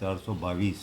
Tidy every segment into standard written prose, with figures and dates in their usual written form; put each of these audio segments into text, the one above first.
422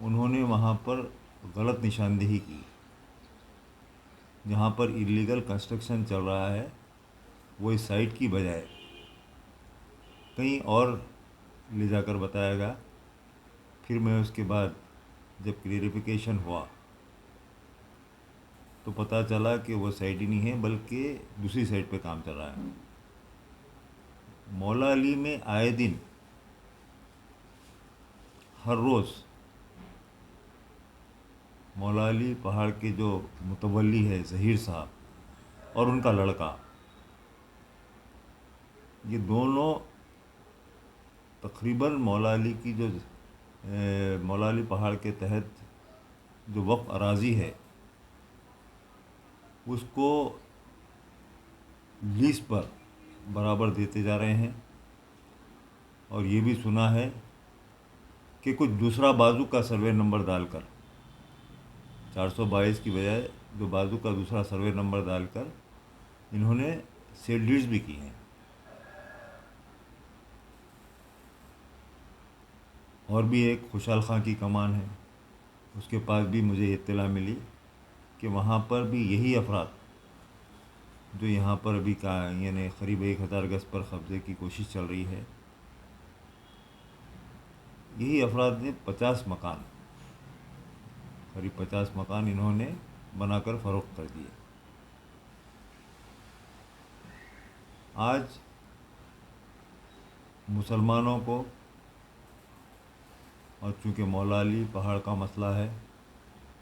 انہوں نے وہاں پر غلط نشاندہی کی. جہاں پر ایلیگل کنسٹرکشن چل رہا ہے وہ اس سائٹ کی بجائے کہیں اور لے جا کر بتایا گیا. پھر میں اس کے بعد جب کلیئریفیکیشن ہوا تو پتہ چلا کہ وہ سائٹ ہی نہیں ہے بلکہ دوسری سائٹ پہ کام چل رہا ہے. مولا علی میں آئے دن ہر روز مولا علی پہاڑ کے جو متولی ہے ظہیر صاحب اور ان کا لڑکا، یہ دونوں تقریباً مولا علی کی جو مولا علی پہاڑ کے تحت جو وقف اراضی ہے اس کو لیز پر برابر دیتے جا رہے ہیں. اور یہ بھی سنا ہے کہ کچھ دوسرا بازو کا سروے نمبر ڈال کر 422 کی بجائے جو بازو کا دوسرا سروے نمبر ڈال کر انہوں نے سیل ڈیڈز بھی کی ہیں. اور بھی ایک خوشحال خان کی کمان ہے، اس کے پاس بھی مجھے اطلاع ملی کہ وہاں پر بھی یہی افراد جو یہاں پر ابھی یعنی قریب 1000 گز پر قبضے کی کوشش چل رہی ہے، یہی افراد نے 50 مکان قریب 50 مکان انہوں نے بنا کر فروخت کر دیے. آج مسلمانوں کو، اور چونکہ مولا علی پہاڑ کا مسئلہ ہے،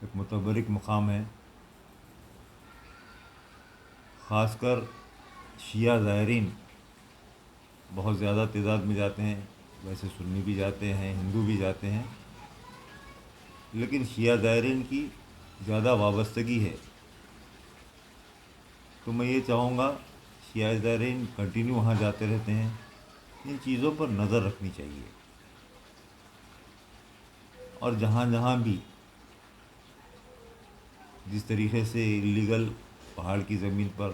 ایک متبرک مقام ہے، خاص کر شیعہ زائرین بہت زیادہ تعداد میں جاتے ہیں. ویسے سنی بھی جاتے ہیں، ہندو بھی جاتے ہیں، لیکن شیعہ زائرین کی زیادہ وابستگی ہے. تو میں یہ چاہوں گا شیعہ زائرین کنٹینیو وہاں جاتے رہتے ہیں. ان چیزوں پر نظر رکھنی چاہیے. اور جہاں جہاں بھی جس طریقے سے انلیگل پہاڑ کی زمین پر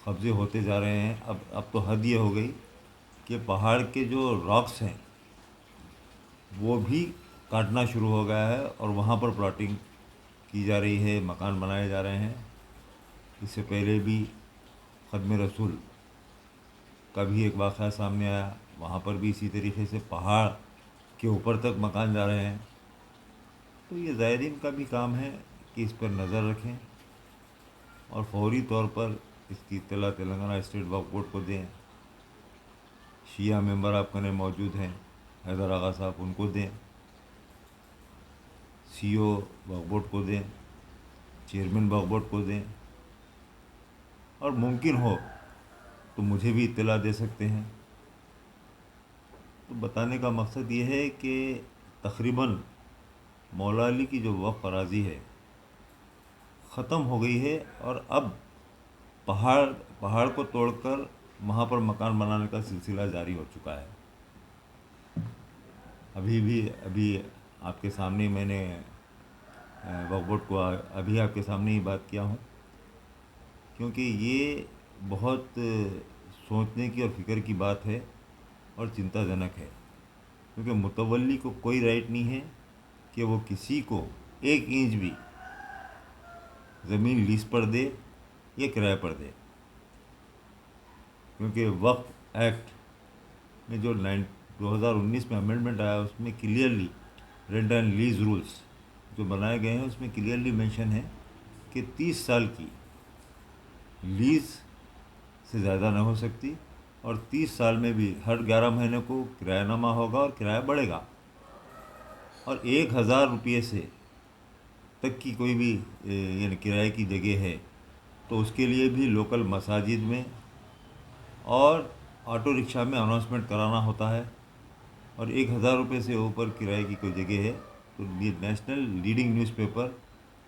قبضے ہوتے جا رہے ہیں، اب تو حد یہ ہو گئی کہ پہاڑ کے جو راکس ہیں وہ بھی کاٹنا شروع ہو گیا ہے اور وہاں پر پلاٹنگ کی جا رہی ہے، مکان بنائے جا رہے ہیں. اس سے پہلے بھی ختم رسول کا بھی ایک واقعہ سامنے آیا، وہاں پر بھی اسی طریقے سے پہاڑ کے اوپر تک مکان جا رہے ہیں. تو یہ زائرین کا بھی کام ہے کہ اس پر نظر رکھیں اور فوری طور پر اس کی اطلاع تلنگانہ اسٹیٹ وقف بورڈ کو دیں. شیعہ ممبر آپ کے موجود ہیں، حیدر آغا صاحب، ان کو دیں، سی او وقف بورڈ کو دیں، چیئرمین وقف بورڈ کو دیں، اور ممکن ہو تو مجھے بھی اطلاع دے سکتے ہیں. تو بتانے کا مقصد یہ ہے کہ تقریباً مولا علی کی جو وقف اراضی ہے ختم ہو گئی ہے، اور اب پہاڑ کو توڑ کر وہاں پر مکان بنانے کا سلسلہ جاری ہو چکا ہے. ابھی آپ کے سامنے میں نے وقف بورڈ کو ابھی آپ کے سامنے ہی بات کیا ہوں، کیونکہ یہ بہت سوچنے کی اور فکر کی بات ہے اور چنتا جنک ہے. کیونکہ متولی کو کوئی رائٹ نہیں ہے کہ وہ کسی کو 1 انچ بھی زمین لیز پر دے یا کرائے پر دے. کیونکہ وقف ایکٹ میں جو 2019 میں امینڈمنٹ آیا اس میں clearly rent and lease rules جو بنائے گئے ہیں اس میں کلیئرلی مینشن ہے کہ 30 سال کی لیز سے زیادہ نہ ہو سکتی، اور 30 سال میں بھی ہر 11 مہینے کو کرایہ نامہ ہوگا اور کرایہ بڑھے گا. اور 1000 روپئے سے تک کی کوئی بھی یعنی کرائے کی جگہ ہے تو اس کے لیے بھی لوکل مساجد میں اور آٹو رکشہ میں اناؤنسمنٹ کرانا ہوتا ہے. اور 1000 روپئے سے اوپر کرائے کی کوئی جگہ ہے تو نیشنل لیڈنگ نیوز پیپر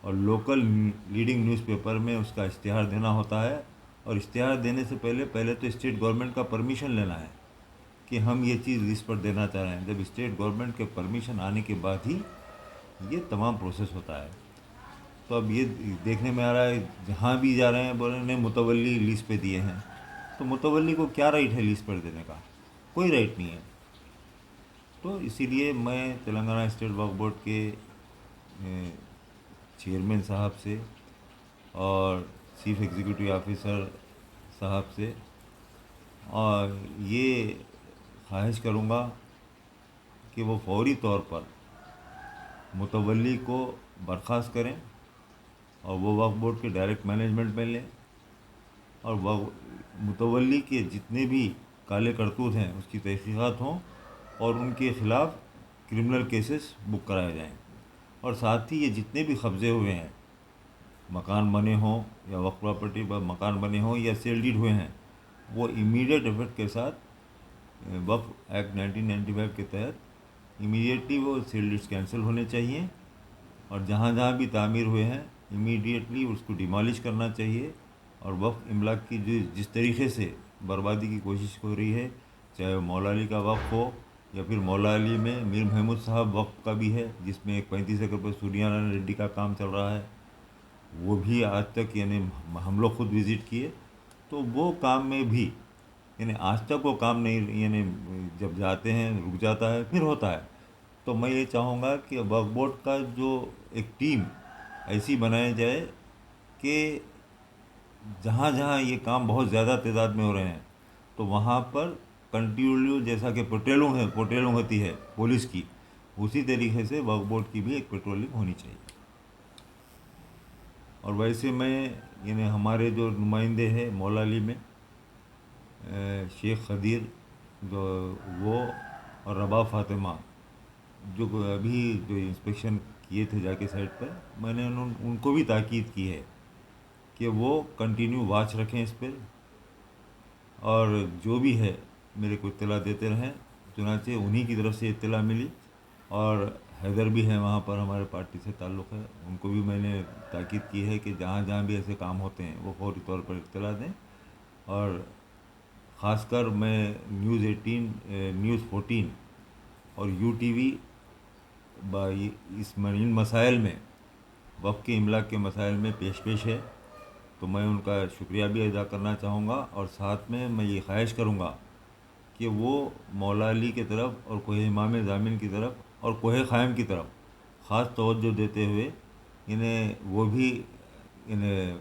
اور لوکل لیڈنگ نیوز پیپر میں اس کا اشتہار دینا ہوتا ہے. اور اشتہار دینے سے پہلے تو اسٹیٹ گورنمنٹ کا پرمیشن لینا ہے کہ ہم یہ چیز لیز پر دینا چاہ رہے ہیں. جب اسٹیٹ گورنمنٹ کے پرمیشن آنے کے بعد ہی یہ تمام پروسیس ہوتا ہے. تو اب یہ دیکھنے میں آ رہا ہے جہاں بھی جا رہے ہیں بول رہے ہیں متولی لیز پہ دیے ہیں. تو متولی کو کیا رائٹ ہے لیز پر دینے کا؟ کوئی رائٹ نہیں ہے. تو اسی لیے میں تلنگانہ اسٹیٹ وقف بورڈ کے چیئرمین صاحب سے اور چیف ایگزیکٹو آفیسر صاحب سے اور یہ خواہش کروں گا کہ وہ فوری طور پر متولی کو برخاست کریں اور وہ وقف بورڈ کے ڈائریکٹ مینجمنٹ میں لیں اور متولی کے جتنے بھی کالے کرتوت ہیں اس کی تحقیقات ہوں اور ان کے خلاف کرمنل کیسز بک کرائے جائیں، اور ساتھ ہی یہ جتنے بھی قبضے ہوئے ہیں، مکان بنے ہوں یا وقف پراپرٹی پر مکان بنے ہوں یا سیل ڈیڈ ہوئے ہیں، وہ امیڈیٹ ایفیکٹ کے ساتھ وقف ایکٹ 1995 کے تحت امیڈیٹلی وہ سیل ڈیڈس کینسل ہونے چاہیے، اور جہاں جہاں بھی تعمیر ہوئے ہیں امیڈیٹلی اس کو ڈیمالش کرنا چاہیے، اور وقف املاک کی جس طریقے سے بربادی کی کوشش ہو رہی ہے، چاہے مولا علی کا وقف ہو یا پھر مولا علی میں میر محمود صاحب وقف کا بھی ہے جس میں ایک 35 ایکڑ پر سوریا نارائن ریڈی کا کام چل رہا ہے، وہ بھی آج تک یعنی ہم لوگ خود وزٹ کیے، تو وہ کام میں بھی یعنی آج تک وہ کام نہیں، یعنی جب جاتے ہیں رک جاتا ہے پھر ہوتا ہے۔ تو میں یہ چاہوں گا کہ وقف بورڈ کا جو ایک ٹیم ایسی بنائی جائے کہ جہاں جہاں یہ کام بہت زیادہ تعداد میں ہو رہے ہیں تو وہاں پر کنٹینیو جیسا کہ پیٹرولنگ ہوتی ہے پولیس کی، اسی طریقے سے وقف بورڈ کی بھی ایک پیٹرولنگ ہونی چاہیے۔ اور ویسے میں یعنی ہمارے جو نمائندے ہیں مولا علی میں شیخ خدیر جو وہ اور ربا فاطمہ جو ابھی جو انسپیکشن کیے تھے جا کے سائٹ پر، میں نے ان کو بھی تاکید کی ہے کہ وہ کنٹینیو واچ رکھیں اس پہ، اور جو بھی ہے میرے کو اطلاع دیتے رہیں، چنانچہ انہی کی طرف سے اطلاع ملی، اور حیدر بھی ہیں وہاں پر ہمارے پارٹی سے تعلق ہے، ان کو بھی میں نے تاکید کی ہے کہ جہاں جہاں بھی ایسے کام ہوتے ہیں وہ فوری طور پر اطلاع دیں، اور خاص کر میں نیوز 18 نیوز 14 اور یو ٹی وی ان مسائل میں وقف کے املاک کے مسائل میں پیش ہے، تو میں ان کا شکریہ بھی ادا کرنا چاہوں گا، اور ساتھ میں یہ خواہش کروں گا کہ وہ مولا علی کی طرف اور کوہ امام ضامن کی طرف اور کوہ خائم کی طرف خاص توجہ دیتے ہوئے انہیں وہ بھی انہیں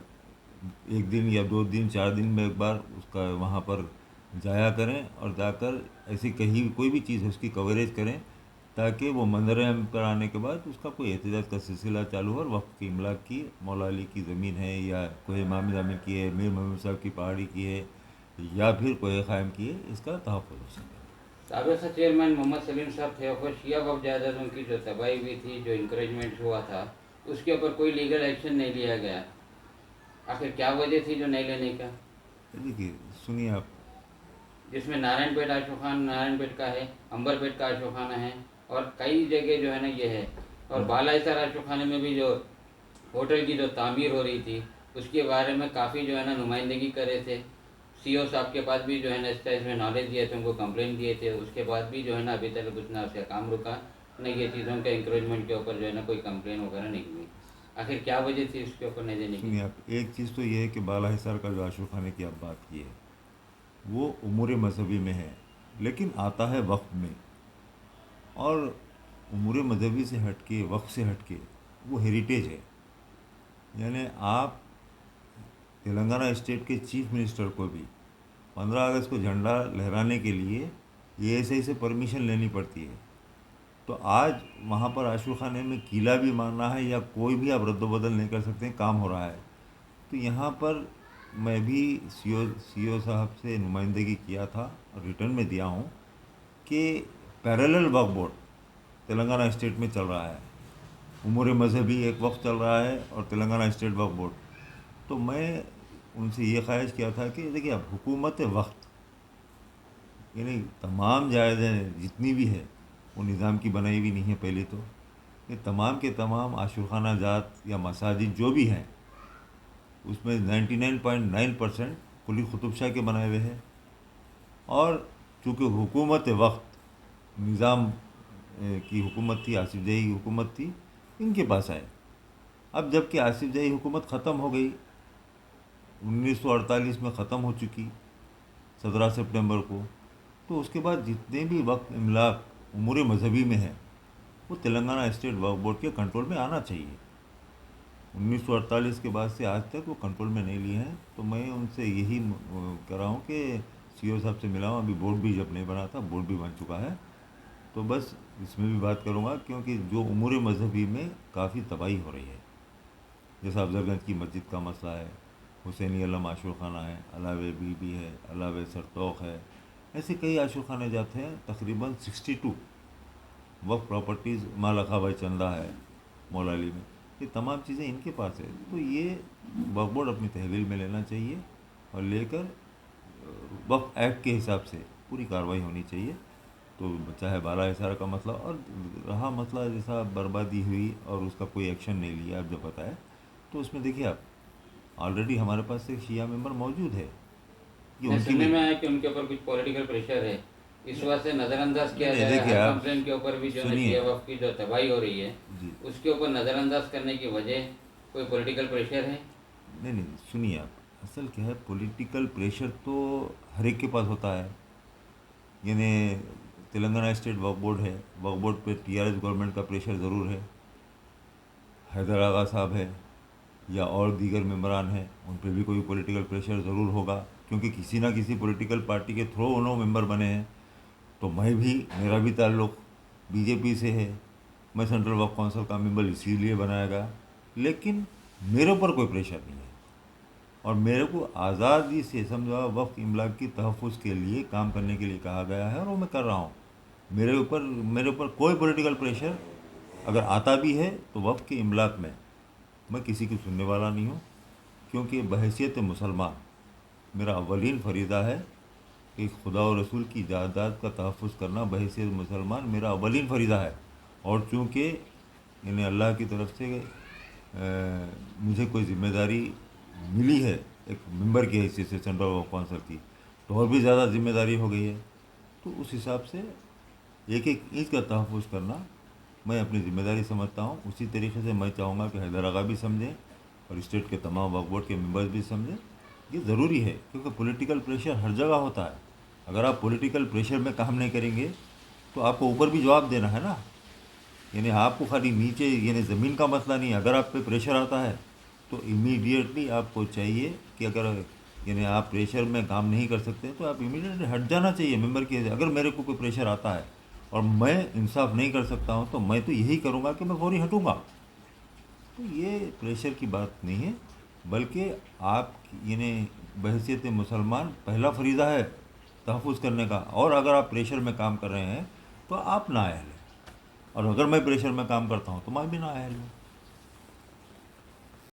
1 دن یا 2 دن 4 دن میں ایک بار اس کا وہاں پر جایا کریں، اور جا کر ایسی کہیں کوئی بھی چیز ہے اس کی کوریج کریں، تاکہ وہ منظر عام پر آنے کے بعد اس کا کوئی احتجاج کا سلسلہ چالو ہو، اور وقف کی املاک کی مولا علی کی زمین ہے یا کوہ امام ضامن کی ہے، میر محمد صاحب کی پہاڑی کی ہے یا پھر کوہ خائم کی ہے، اس کا تحفظ ہو سکے۔ سابق چیئرمین محمد سلیم صاحب تھے، وہ شیعہ وقف جائیدادوں کی جو تباہی ہوئی تھی، جو انکریجمنٹ ہوا تھا، اس کے اوپر کوئی لیگل ایکشن نہیں لیا گیا، آخر کیا وجہ تھی جو نہیں لینے کا؟ دیکھیے سنیے آپ، جس میں نارائن پیٹ اشوخانہ نارائن پیٹ کا ہے، امبر پیٹ کا اشوخانہ ہے، اور کئی جگہ جو ہے نا یہ ہے، اور بالا حصار اشوخانے میں بھی جو ہوٹل کی جو تعمیر ہو رہی تھی اس کے بارے میں کافی جو ہے نا نمائندگی کرے تھے، سی او صاحب کے پاس بھی جو ہے نا اس میں نالج دیے تھے، ان کو کمپلین دیے تھے، اس کے بعد بھی جو ہے نا ابھی تک کچھ نہ اس کا کام رکا نہ، یہ چیزوں کے انکریجمنٹ کے اوپر جو ہے نا کوئی کمپلین وغیرہ نہیں ہوئی، آخر کیا وجہ تھی اس کے اوپر نہیں دینے کی؟ سنیے آپ، ایک چیز تو یہ ہے کہ بالا حصار کا جو اشوک خانے کی آپ بات کی ہے وہ امور مذہبی میں ہے، لیکن آتا ہے وقف میں، اور امور مذہبی سے ہٹ کے وقف سے ہٹ کے وہ ہیریٹیج ہے، یعنی آپ تلنگانہ اسٹیٹ کے چیف منسٹر کو بھی 15 اگست کو جھنڈا لہرانے کے لیے یہ ایسے سے پرمیشن لینی پڑتی ہے، تو آج وہاں پر اشوک خانے میں قلعہ بھی ماننا ہے یا کوئی بھی آپ رد و بدل نہیں کر سکتے، کام ہو رہا ہے، تو یہاں پر میں بھی سی او صاحب سے نمائندگی کیا تھا اور ریٹرن میں دیا ہوں کہ پیرالل وقف بورڈ تلنگانہ اسٹیٹ میں چل رہا ہے، امور مذہبی ایک وقت چل رہا ہے اور تلنگانہ اسٹیٹ وقف بورڈ، تو میں ان سے یہ خواہش کیا تھا کہ دیکھیے اب حکومت وقت یعنی تمام جائیدادیں جتنی بھی ہے وہ نظام کی بنائی ہوئی نہیں ہے، پہلے تو یہ تمام کے تمام اشوک خانہ جات یا مساجد جو بھی ہیں اس میں 99.9% قلی قطب شاہ کے بنائے ہوئے ہیں، اور چونکہ حکومت وقت نظام کی حکومت تھی، آصف جاہی کی حکومت تھی، ان کے پاس آئے، اب جب کہ آصف جاہی حکومت ختم ہو گئی 1948 میں ختم ہو چکی 17 سپٹمبر کو، تو اس کے بعد جتنے بھی وقت املاک امور مذہبی میں ہے وہ تلنگانہ اسٹیٹ وقف بورڈ کے کنٹرول میں آنا چاہیے. 1948 کے بعد سے آج تک وہ کنٹرول میں نہیں لیے ہیں. تو میں ان سے یہی کہہ رہا ہوں کہ سی او صاحب سے ملا ہوں. ابھی بورڈ بھی جب نہیں بنا تھا, بورڈ بھی بن چکا ہے, تو بس اس میں بھی بات کروں گا کیونکہ جو امور مذہبی میں کافی تباہی ہو رہی ہے, جیسا افضل گنج کی مسجد کا مسئلہ ہے, حسینی علم عاشور خانہ ہے, علاوہ بی بی ہے, علاوہ سرتوخ ہے, ایسے کئی عاشور خانے جاتے ہیں. تقریباً 62 وقف پراپرٹیز مالخا بھائی چندہ ہے مولا علی میں, یہ تمام چیزیں ان کے پاس ہے. تو یہ وقف بورڈ اپنی تحویل میں لینا چاہیے اور لے کر وقف ایکٹ کے حساب سے پوری کارروائی ہونی چاہیے. تو چاہے بالا حصار کا مسئلہ اور رہا مسئلہ جیسا بربادی ہوئی اور اس کا کوئی ایکشن نہیں لیا آپ جب بتائے, تو اس میں دیکھیے آپ آلریڈی ہمارے پاس ایک شیعہ ممبر موجود ہے. یہ ان کی سننے میں آیا کہ ان کے اوپر کچھ پولیٹیکل پریشر ہے, اس وجہ سے نظر انداز کیا جا رہا ہے. کمپلین کے اوپر بھی جو ہے شیعہ وقف کی جو تباہی ہو رہی ہے اس کے اوپر نظر انداز کرنے کی وجہ کوئی پولیٹیکل پریشر ہے؟ نہیں, سنیے آپ, اصل کیا ہے, پولیٹیکل پریشر تو ہر ایک کے پاس ہوتا ہے. یعنی تلنگانہ اسٹیٹ وقف بورڈ ہے, وقف بورڈ پہ TRS گورنمنٹ کا پریشر ضرور ہے. حیدر آغا صاحب ہے یا اور دیگر ممبران ہیں, ان پہ بھی کوئی پولیٹیکل پریشر ضرور ہوگا, کیونکہ کسی نہ کسی پولیٹیکل پارٹی کے تھرو انہوں ممبر بنے ہیں. تو میں بھی, میرا بھی تعلق BJP سے ہے, میں سینٹرل وقف کونسل کا ممبر اسی لیے بنایا گیا. لیکن میرے اوپر کوئی پریشر نہیں ہے اور میرے کو آزادی سے سمجھا وقف املاک کی تحفظ کے لیے کام کرنے کے لیے کہا گیا ہے اور وہ میں کر رہا ہوں. میرے اوپر کوئی پولیٹیکل پریشر اگر آتا بھی ہے تو وقف کے املاک میں کسی کی سننے والا نہیں ہوں, کیونکہ بحیثیت مسلمان میرا اولین فریضہ ہے کہ خدا و رسول کی جائیداد کا تحفظ کرنا بحیثیت مسلمان میرا اولین فریضہ ہے. اور چونکہ یعنی اللہ کی طرف سے مجھے کوئی ذمہ داری ملی ہے ایک ممبر کی حیثیت سے سینٹرل وقف کونسل کی, تو اور بھی زیادہ ذمہ داری ہو گئی ہے. تو اس حساب سے ایک اینٹ کا تحفظ کرنا میں اپنی ذمہ داری سمجھتا ہوں. اسی طریقے سے میں چاہوں گا کہ حیدر آغا بھی سمجھیں اور اسٹیٹ کے تمام وقف بورڈ کے ممبرز بھی سمجھیں. یہ ضروری ہے کیونکہ پولیٹیکل پریشر ہر جگہ ہوتا ہے. اگر آپ پولیٹیکل پریشر میں کام نہیں کریں گے تو آپ کو اوپر بھی جواب دینا ہے نا. یعنی آپ کو خالی نیچے یعنی زمین کا مسئلہ نہیں ہے, اگر آپ پہ پریشر آتا ہے تو امیڈیٹلی آپ کو چاہیے کہ اگر یعنی آپ پریشر میں کام نہیں کر سکتے تو آپ امیڈیٹلی ہٹ جانا چاہیے ممبر کے. اگر میرے کو کوئی پریشر آتا ہے اور میں انصاف نہیں کر سکتا ہوں تو میں تو یہی کروں گا کہ میں فوری ہٹوں گا. تو یہ پریشر کی بات نہیں ہے, بلکہ آپ یعنی بحیثیت مسلمان پہلا فریضہ ہے تحفظ کرنے کا. اور اگر آپ پریشر میں کام کر رہے ہیں تو آپ نااہل ہیں, اور اگر میں پریشر میں کام کرتا ہوں تو میں بھی نااہل ہوں.